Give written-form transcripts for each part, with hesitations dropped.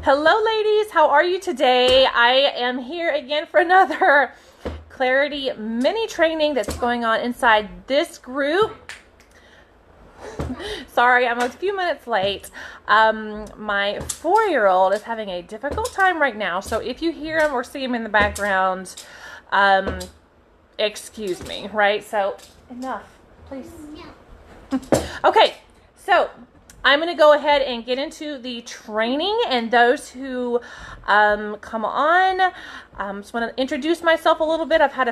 Hello, ladies. How are you today? I am here again for another Clarity mini training that's going on inside this group. Sorry, I'm a few minutes late. My 4-year-old is having a difficult time right now, so if you hear him or see him in the background, excuse me, right? So, enough, please. Okay, so I'm going to go ahead and get into the training, and those who come on, just want to introduce myself a little bit. I've had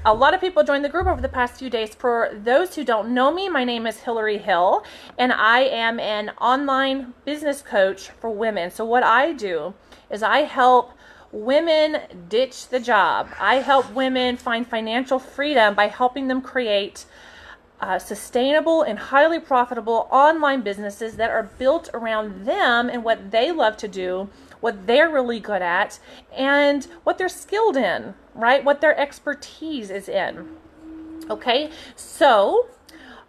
a lot of people join the group over the past few days. For those who don't know me, my name is Hillary Hill, and I am an online business coach for women. So what I do is I help women ditch the job. I help women find financial freedom by helping them create sustainable and highly profitable online businesses that are built around them and what they love to do, what they're really good at, and what they're skilled in, right? What their expertise is in. Okay, so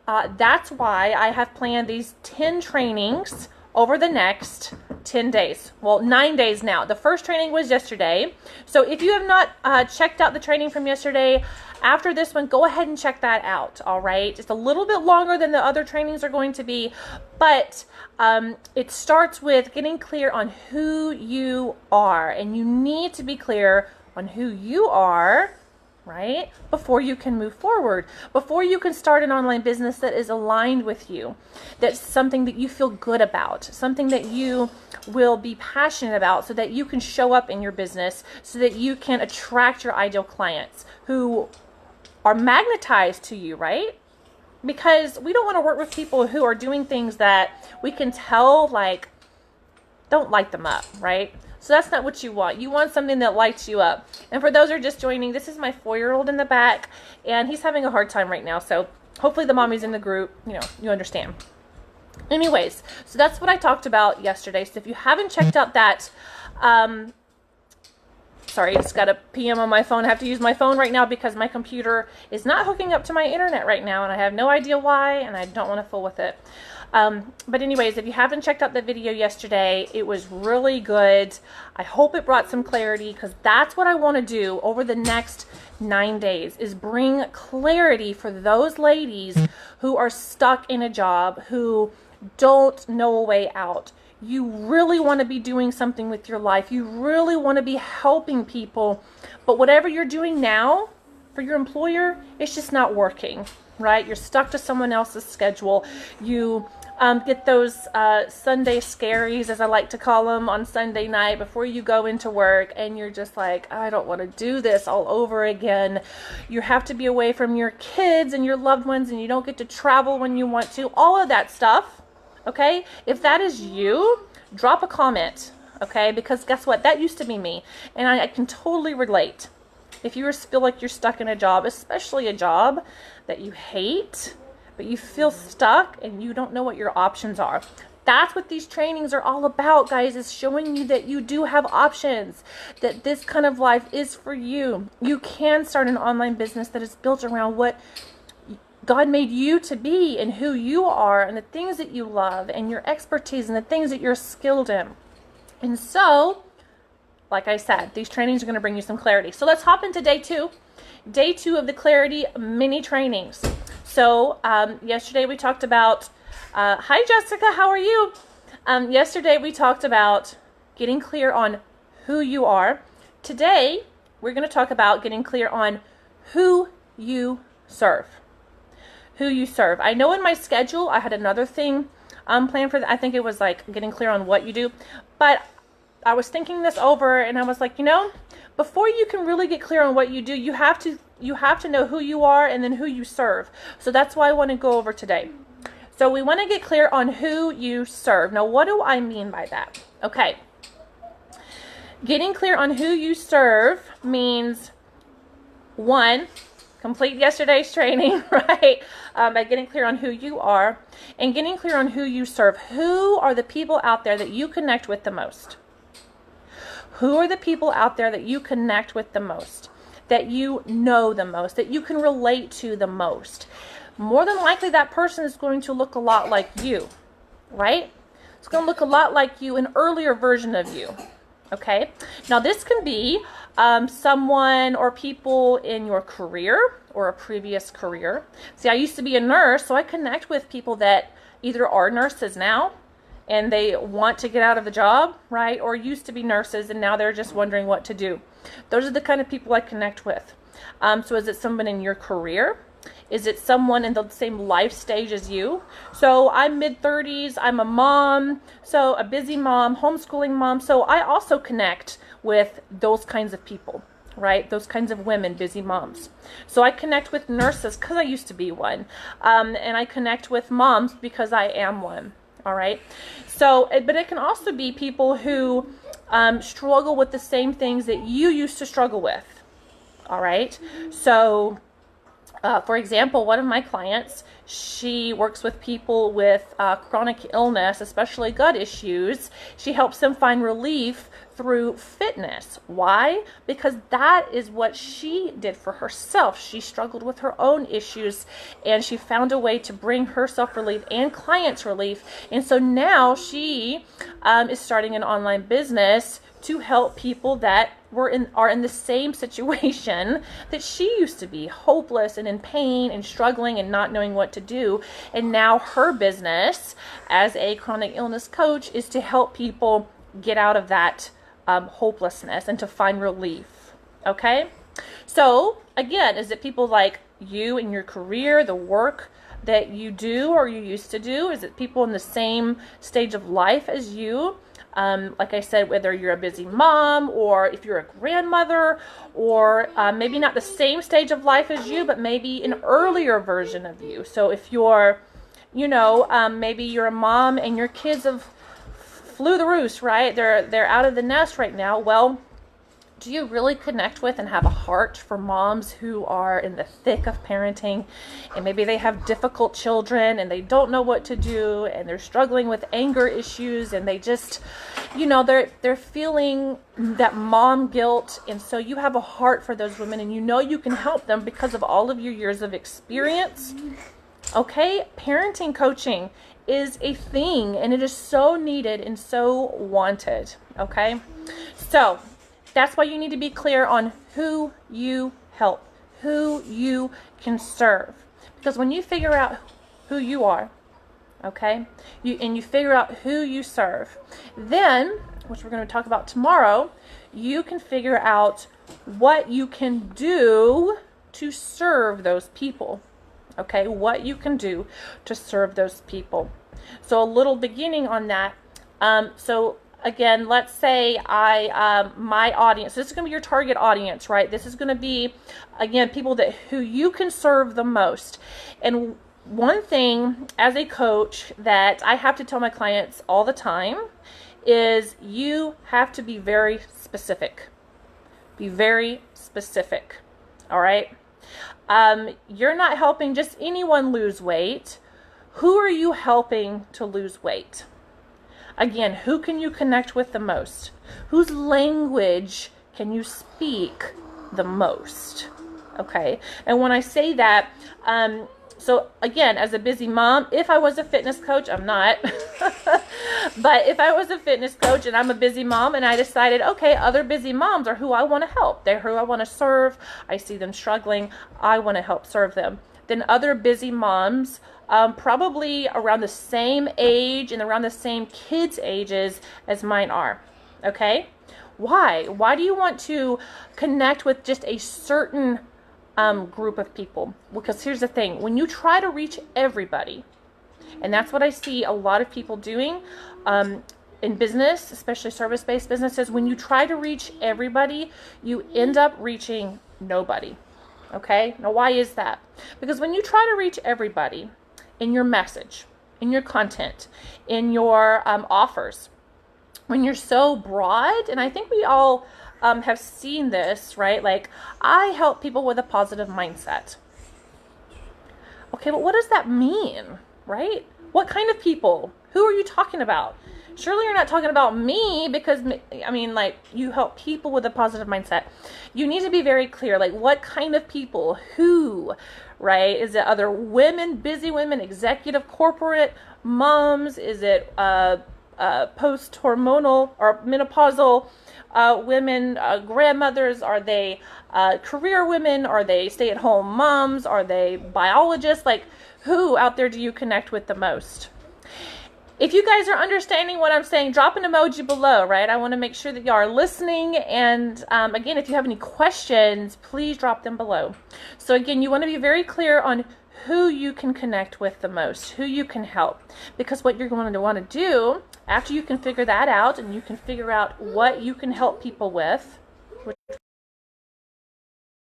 that's why I have planned these 10 trainings over the next 10 days. Well, 9 days now. The first training was yesterday. So if you have not checked out the training from yesterday, after this one, go ahead and check that out, all right? It's a little bit longer than the other trainings are going to be, but it starts with getting clear on who you are, and you need to be clear on who you are, right? Before you can move forward, before you can start an online business that is aligned with you, that's something that you feel good about, something that you will be passionate about, so that you can show up in your business, so that you can attract your ideal clients who are magnetized to you, right? Because we don't want to work with people who are doing things that we can tell don't light them up, right? So that's not what you want. You want something that lights you up. And for those who are just joining, this is my 4-year-old in the back, and he's having a hard time right now. So hopefully the mommy's in the group, you understand. Anyways, so that's what I talked about yesterday. So if you haven't checked out that, sorry, it's got a PM on my phone. I have to use my phone right now because my computer is not hooking up to my internet right now, and I have no idea why, and I don't want to fool with it. But anyways, if you haven't checked out the video yesterday, it was really good. I hope it brought some clarity, because that's what I want to do over the next 9 days, is bring clarity for those ladies who are stuck in a job, who don't know a way out. You really want to be doing something with your life. You really want to be helping people. But whatever you're doing now for your employer, it's just not working, right? You're stuck to someone else's schedule. You get those Sunday scaries, as I like to call them, on Sunday night before you go into work, and you're just like, I don't want to do this all over again. You have to be away from your kids and your loved ones, and you don't get to travel when you want to. All of that stuff. Okay, if that is you, drop a comment, okay, because guess what, that used to be me, and I can totally relate. If you feel like you're stuck in a job, especially a job that you hate, but you feel stuck and you don't know what your options are, that's what these trainings are all about, guys, is showing you that you do have options, that this kind of life is for you. You can start an online business that is built around what God made you to be, and who you are, and the things that you love, and your expertise, and the things that you're skilled in. And so, like I said, these trainings are going to bring you some clarity. So let's hop into day 2. Day 2 of the Clarity mini trainings. So yesterday we talked about, hi Jessica, how are you? Yesterday we talked about getting clear on who you are. Today we're going to talk about getting clear on who you serve. Who you serve. I know in my schedule I had another thing planned for that. I think it was like getting clear on what you do, but I was thinking this over, and I was like, before you can really get clear on what you do, you have to know who you are and then who you serve. So that's why I want to go over today. So we want to get clear on who you serve. Now, what do I mean by that? Okay, getting clear on who you serve means, 1, complete yesterday's training, right? By getting clear on who you are and getting clear on who you serve. Who are the people out there that you connect with the most? Who are the people out there that you connect with the most, that you know the most, that you can relate to the most? More than likely, that person is going to look a lot like you, right? It's going to look a lot like you, an earlier version of you. Okay, now this can be someone or people in your career or a previous career. See, I used to be a nurse, so I connect with people that either are nurses now and they want to get out of the job, right? Or used to be nurses and now they're just wondering what to do. Those are the kind of people I connect with. So is it someone in your career? Is it someone in the same life stage as you? So I'm mid-30s, I'm a mom, so a busy mom, homeschooling mom. So I also connect with those kinds of people, right? Those kinds of women, busy moms. So I connect with nurses because I used to be one. And I connect with moms because I am one, all right? So, but it can also be people who struggle with the same things that you used to struggle with, all right? So, for example, one of my clients, she works with people with chronic illness, especially gut issues. She helps them find relief through fitness. Why? Because that is what she did for herself. She struggled with her own issues and she found a way to bring herself relief and clients relief. And so now she is starting an online business to help people that are in the same situation that she used to be, hopeless and in pain and struggling and not knowing what to do. And now her business as a chronic illness coach is to help people get out of that hopelessness and to find relief. Okay? So again, is it people like you in your career, the work that you do or you used to do? Is it people in the same stage of life as you? Like I said, whether you're a busy mom or if you're a grandmother or maybe not the same stage of life as you, but maybe an earlier version of you. So if you're, maybe you're a mom and your kids have flew the roost, right? They're out of the nest right now. Well, do you really connect with and have a heart for moms who are in the thick of parenting and maybe they have difficult children and they don't know what to do and they're struggling with anger issues and they just, they're feeling that mom guilt, and so you have a heart for those women and you can help them because of all of your years of experience. Okay, parenting coaching is a thing and it is so needed and so wanted. Okay, so that's why you need to be clear on who you help, who you can serve. Because when you figure out who you are, okay, you figure out who you serve, then, which we're going to talk about tomorrow, you can figure out what you can do to serve those people. Okay, what you can do to serve those people. So a little beginning on that. So again, let's say my audience, this is going to be your target audience, right? This is going to be, again, people who you can serve the most. And one thing as a coach that I have to tell my clients all the time is you have to be very specific. Be very specific, all right? You're not helping just anyone lose weight. Who are you helping to lose weight? Again, who can you connect with the most? Whose language can you speak the most? Okay. And when I say that, so again, as a busy mom, if I was a fitness coach, I'm not, but if I was a fitness coach and I'm a busy mom and I decided, okay, other busy moms are who I want to help. They're who I want to serve. I see them struggling. I want to help serve them. Then other busy moms, probably around the same age and around the same kids' ages as mine are. Okay? Why? Why do you want to connect with just a certain group of people? Because here's the thing. When you try to reach everybody, and that's what I see a lot of people doing in business, especially service-based businesses, when you try to reach everybody, you end up reaching nobody. Okay? Now, why is that? Because when you try to reach everybody in your message, in your content, in your offers, when you're so broad, and I think we all have seen this, right? Like, I help people with a positive mindset. Okay, but what does that mean, right? What kind of people? Who are you talking about? Surely you're not talking about me, because, I mean, like, you help people with a positive mindset. You need to be very clear, like, what kind of people? Who, right? Is it other women, busy women, executive, corporate, moms? Is it post-hormonal or menopausal women, grandmothers? Are they career women? Are they stay-at-home moms? Are they biologists? Like, who out there do you connect with the most? If you guys are understanding what I'm saying, drop an emoji below, right? I want to make sure that you are listening. And again, if you have any questions, please drop them below. So again, you want to be very clear on who you can connect with the most, who you can help. Because what you're going to want to do, after you can figure that out and you can figure out what you can help people with,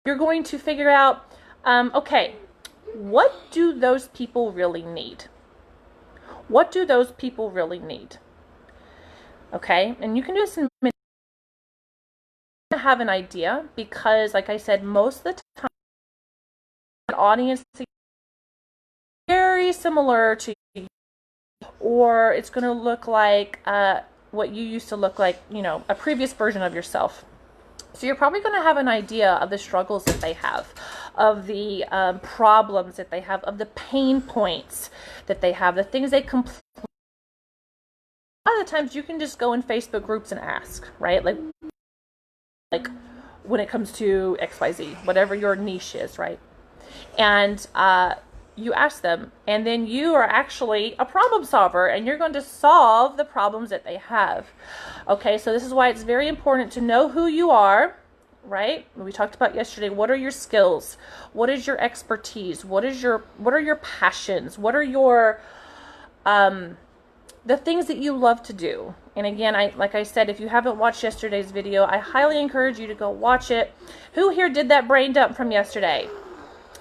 you're going to figure out, okay, what do those people really need? What do those people really need? Okay, and you can do this in minutes. Have an idea, because like I said, most of the time the audience is very similar to you, or it's going to look like what you used to look like, you know, a previous version of yourself. So you're probably going to have an idea of the struggles that they have, of the problems that they have, of the pain points that they have, the things they complain. A lot of the times you can just go in Facebook groups and ask, right? Like when it comes to XYZ, whatever your niche is, right? And you ask them, and then you are actually a problem solver, and you're going to solve the problems that they have. Okay, so this is why it's very important to know who you are, right? We talked about yesterday, what are your skills? What is your expertise? What are your passions? What are your the things that you love to do? And again, like I said, if you haven't watched yesterday's video, I highly encourage you to go watch it. Who here did that brain dump from yesterday?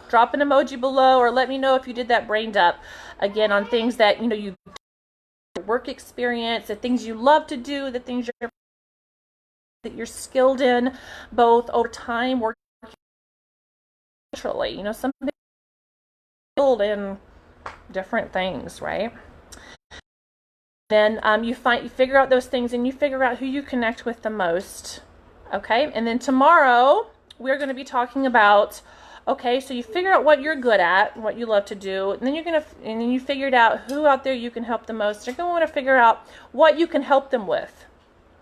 Drop an emoji below, or let me know if you did that brain dump. Again, on things that, you know, you work experience, the things you love to do, the things that you're skilled in, both over time, working naturally. You know, some people skilled in different things, right? Then you figure out those things, and you figure out who you connect with the most. Okay, and then tomorrow we're going to be talking about, okay, so you figure out what you're good at, what you love to do, and then and then you figured out who out there you can help the most. You're going to want to figure out what you can help them with.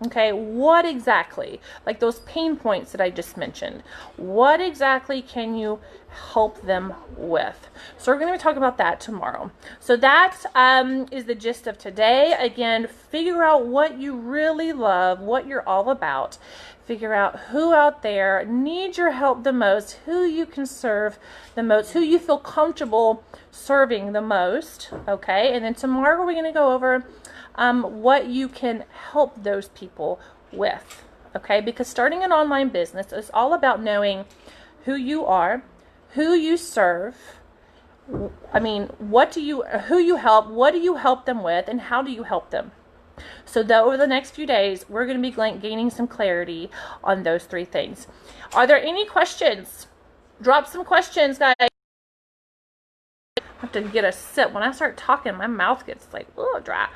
Okay, what exactly, like those pain points that I just mentioned, what exactly can you help them with? So we're going to be talking about that tomorrow. So that is the gist of today. Again, figure out what you really love, what you're all about. Figure out who out there needs your help the most, who you can serve the most, who you feel comfortable serving the most. Okay, and then tomorrow we're going to go over what you can help those people with. Okay, because starting an online business is all about knowing who you are, who you serve. I mean, who you help, what do you help them with, and how do you help them? So over the next few days, we're going to be gaining some clarity on those three things. Are there any questions? Drop some questions, guys. I have to get a sip. When I start talking, my mouth gets like, oh, dry.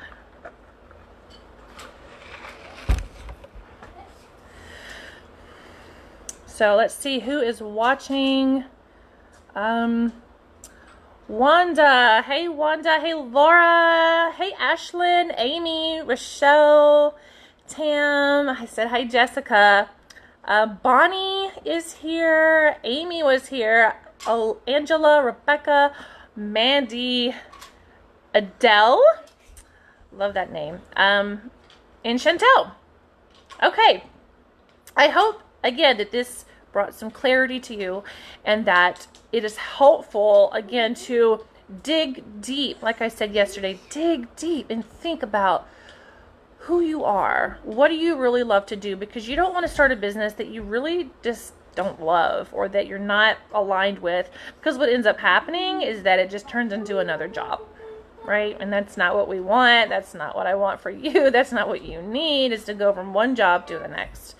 So let's see who is watching. Wanda. Hey, Wanda. Hey, Laura. Hey, Ashlyn, Amy, Rochelle, Tam. I said hi, Jessica. Bonnie is here. Amy was here. Oh, Angela, Rebecca, Mandy, Adele. Love that name. And Chantel. Okay. I hope, again, that this brought some clarity to you, and that it is helpful, again, to dig deep. Like I said yesterday, dig deep and think about who you are. What do you really love to do? Because you don't want to start a business that you really just don't love, or that you're not aligned with, because what ends up happening is that it just turns into another job, right? And that's not what we want. That's not what I want for you. That's not what you need, is to go from one job to the next.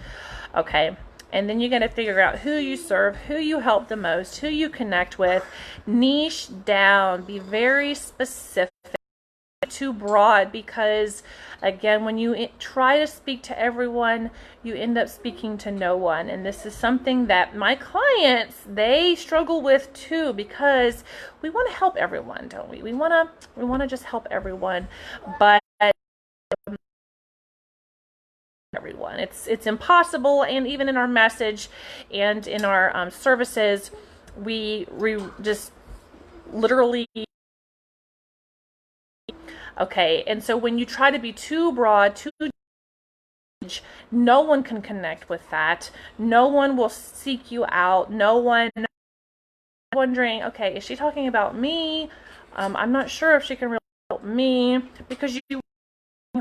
Okay. And then you're going to figure out who you serve, who you help the most, who you connect with. Niche down. Be very specific. Too broad, because again, when you try to speak to everyone, you end up speaking to no one. And this is something that my clients, they struggle with too, because we want to help everyone, don't we? We want to just help everyone, but everyone. It's impossible, and even in our message and in our services, we just literally. Okay, and so when you try to be too broad, too, no one can connect with that. No one will seek you out. No one wondering, okay, is she talking about me? I'm not sure if she can really help me, because you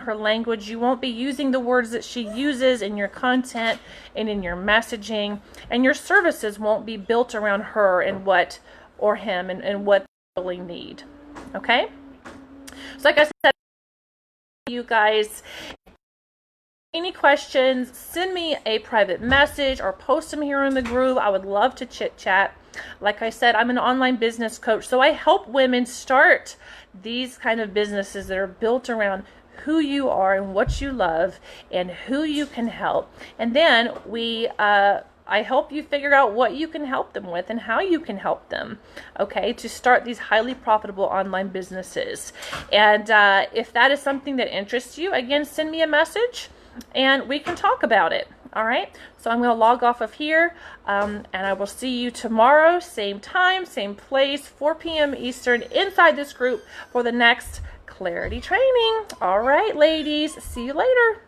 her language, you won't be using the words that she uses in your content and in your messaging, and your services won't be built around her and what, or him, and what they really need. Okay, so like I said, you guys, any questions, send me a private message or post them here in the group. I would love to chit chat. Like I said, I'm an online business coach, so I help women start these kind of businesses that are built around who you are and what you love and who you can help. And then I help you figure out what you can help them with and how you can help them, okay, to start these highly profitable online businesses. And if that is something that interests you, again, send me a message and we can talk about it. All right, so I'm going to log off of here, and I will see you tomorrow, same time, same place, 4 p.m. Eastern, inside this group for the next Clarity training. All right, ladies, see you later.